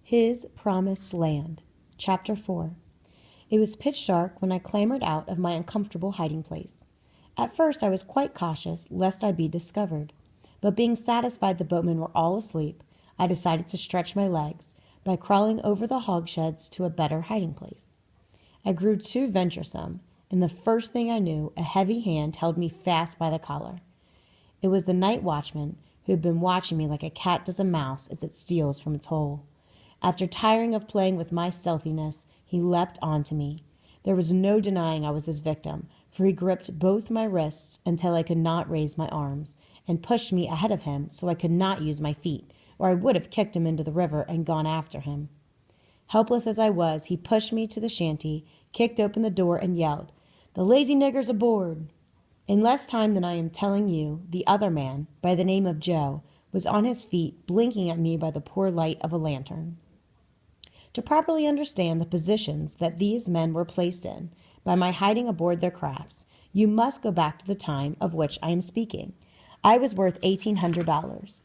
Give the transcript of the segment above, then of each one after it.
His Promised Land. Chapter 4. It was pitch dark when I clambered out of my uncomfortable hiding place. At first I was quite cautious lest I be discovered, but being satisfied the boatmen were all asleep, I decided to stretch my legs by crawling over the hogsheds to a better hiding place. I grew too venturesome, and the first thing I knew, a heavy hand held me fast by the collar. It was the night watchman, who had been watching me like a cat does a mouse as it steals from its hole. After tiring of playing with my stealthiness, he leapt onto me. There was no denying I was his victim, for he gripped both my wrists until I could not raise my arms, and pushed me ahead of him so I could not use my feet, or I would have kicked him into the river and gone after him. Helpless as I was, he pushed me to the shanty, kicked open the door, and yelled, "The lazy nigger's aboard!" In less time than I am telling you, the other man, by the name of Joe, was on his feet, blinking at me by the poor light of a lantern. To properly understand the positions that these men were placed in by my hiding aboard their crafts, you must go back to the time of which I am speaking. I was worth $1,800.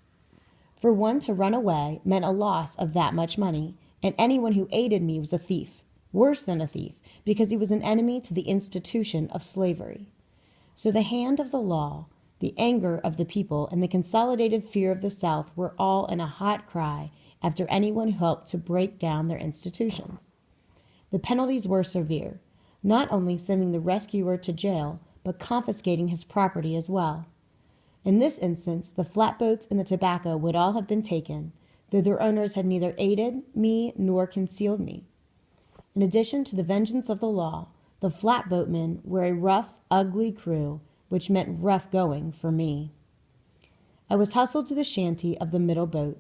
For one to run away meant a loss of that much money, and anyone who aided me was a thief, worse than a thief, because he was an enemy to the institution of slavery. So the hand of the law, the anger of the people, and the consolidated fear of the South were all in a hot cry after anyone who helped to break down their institutions. The penalties were severe, not only sending the rescuer to jail, but confiscating his property as well. In this instance, the flatboats and the tobacco would all have been taken, though their owners had neither aided me nor concealed me. In addition to the vengeance of the law, the flatboatmen were a rough, ugly crew, which meant rough going for me. I was hustled to the shanty of the middle boat.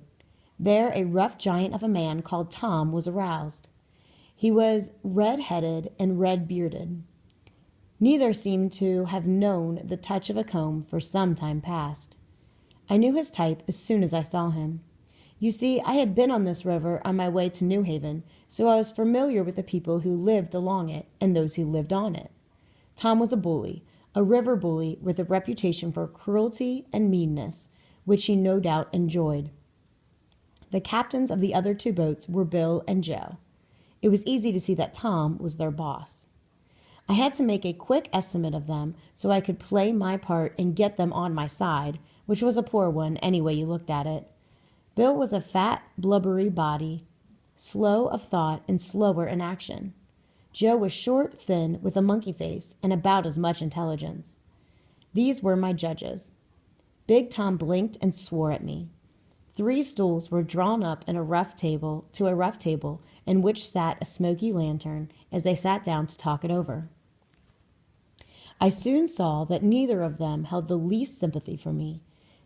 There a rough giant of a man called Tom was aroused. He was red-headed and red-bearded. Neither seemed to have known the touch of a comb for some time past. I knew his type as soon as I saw him. You see, I had been on this river on my way to New Haven, so I was familiar with the people who lived along it and those who lived on it. Tom was a bully, a river bully with a reputation for cruelty and meanness, which he no doubt enjoyed. The captains of the other two boats were Bill and Joe. It was easy to see that Tom was their boss. I had to make a quick estimate of them so I could play my part and get them on my side, which was a poor one any way you looked at it. Bill was a fat, blubbery body, slow of thought and slower in action. Joe was short, thin, with a monkey face and about as much intelligence. These were my judges. Big Tom blinked and swore at me. 3 stools were drawn up in a rough table in which sat a smoky lantern as they sat down to talk it over. I soon saw that neither of them held the least sympathy for me.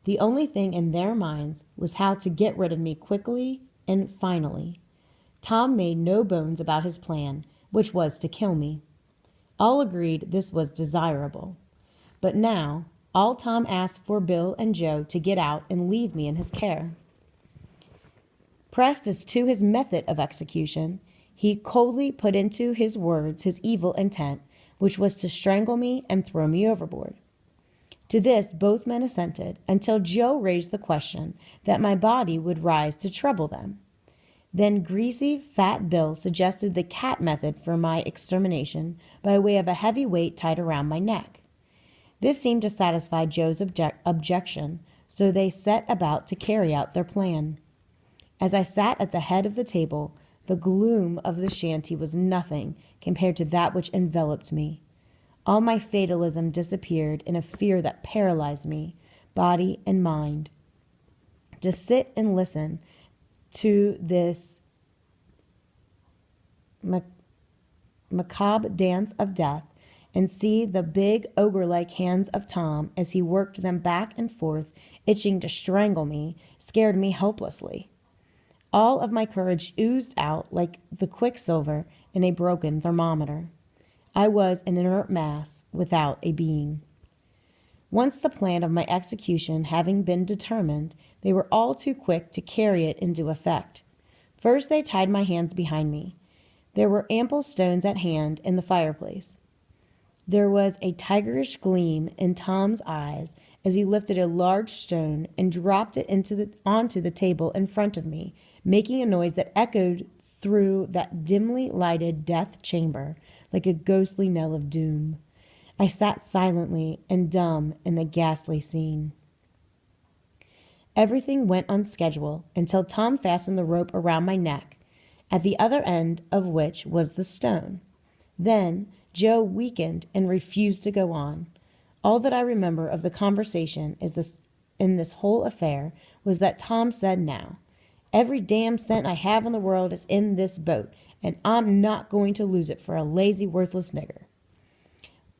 The only thing in their minds was how to get rid of me quickly and finally. Tom made no bones about his plan, which was to kill me. All agreed this was desirable. But now, all Tom asked for Bill and Joe to get out and leave me in his care. Pressed as to his method of execution, he coldly put into his words his evil intent, which was to strangle me and throw me overboard. To this both men assented, until Joe raised the question that my body would rise to trouble them. Then greasy, fat Bill suggested the cat method for my extermination by way of a heavy weight tied around my neck. This seemed to satisfy Joe's objection, so they set about to carry out their plan. As I sat at the head of the table, the gloom of the shanty was nothing compared to that which enveloped me. All my fatalism disappeared in a fear that paralyzed me, body and mind. To sit and listen to this macabre dance of death and see the big ogre-like hands of Tom as he worked them back and forth, itching to strangle me, scared me helplessly. All of my courage oozed out like the quicksilver in a broken thermometer. I was an inert mass without a being. Once the plan of my execution having been determined, they were all too quick to carry it into effect. First they tied my hands behind me. There were ample stones at hand in the fireplace. There was a tigerish gleam in Tom's eyes as he lifted a large stone and dropped it onto the table in front of me, making a noise that echoed through that dimly lighted death chamber like a ghostly knell of doom. I sat silently and dumb in the ghastly scene. Everything went on schedule until Tom fastened the rope around my neck, at the other end of which was the stone. Then Joe weakened and refused to go on. All that I remember of the conversation in this whole affair was that Tom said, "Now, every damn cent I have in the world is in this boat, and I'm not going to lose it for a lazy, worthless nigger."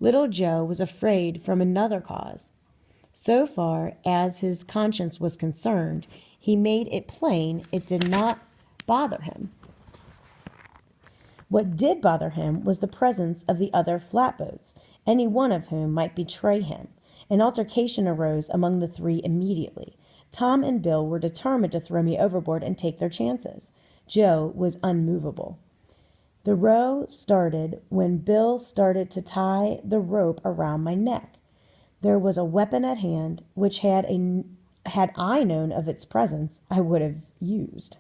Little Joe was afraid from another cause. So far as his conscience was concerned, he made it plain it did not bother him. What did bother him was the presence of the other flatboats, any one of whom might betray him. An altercation arose among the three immediately. Tom and Bill were determined to throw me overboard and take their chances. Joe was unmovable. The row started when Bill started to tie the rope around my neck. There was a weapon at hand, which had I known of its presence, I would have used.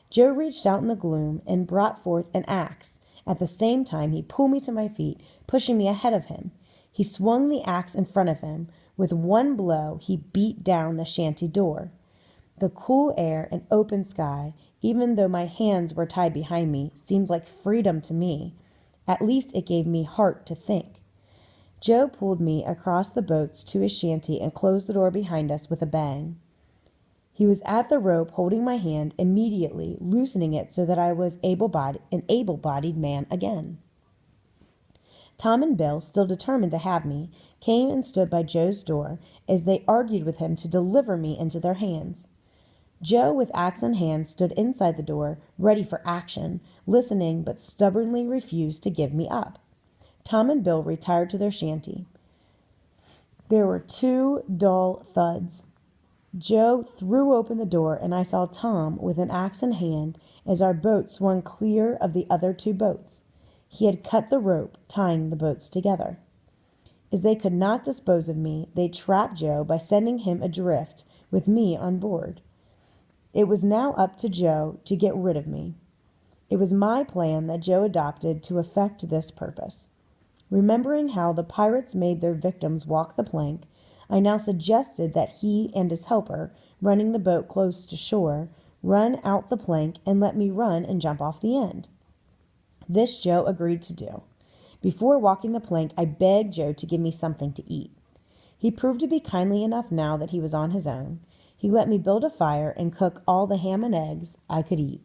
Joe reached out in the gloom and brought forth an axe. At the same time, he pulled me to my feet, pushing me ahead of him. He swung the axe in front of him. With one blow, he beat down the shanty door. The cool air and open sky, even though my hands were tied behind me, seemed like freedom to me. At least it gave me heart to think. Joe pulled me across the boats to his shanty and closed the door behind us with a bang. He was at the rope holding my hand, immediately loosening it so that I was an able-bodied man again. Tom and Bill, still determined to have me, came and stood by Joe's door as they argued with him to deliver me into their hands. Joe, with axe in hand, stood inside the door, ready for action, listening but stubbornly refused to give me up. Tom and Bill retired to their shanty. There were two dull thuds. Joe threw open the door, and I saw Tom with an axe in hand as our boat swung clear of the other two boats. He had cut the rope, tying the boats together. As they could not dispose of me, they trapped Joe by sending him adrift with me on board. It was now up to Joe to get rid of me. It was my plan that Joe adopted to effect this purpose. Remembering how the pirates made their victims walk the plank, I now suggested that he and his helper, running the boat close to shore, run out the plank and let me run and jump off the end. This Joe agreed to do. Before walking the plank, I begged Joe to give me something to eat. He proved to be kindly enough now that he was on his own. He let me build a fire and cook all the ham and eggs I could eat.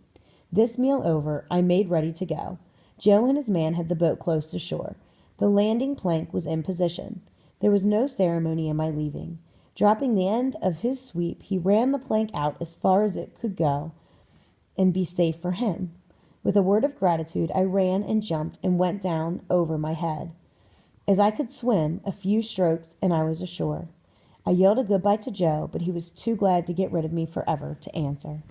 This meal over, I made ready to go. Joe and his man had the boat close to shore. The landing plank was in position. There was no ceremony in my leaving. Dropping the end of his sweep, he ran the plank out as far as it could go and be safe for him. With a word of gratitude, I ran and jumped and went down over my head. As I could swim, a few strokes and I was ashore. I yelled a goodbye to Joe, but he was too glad to get rid of me forever to answer.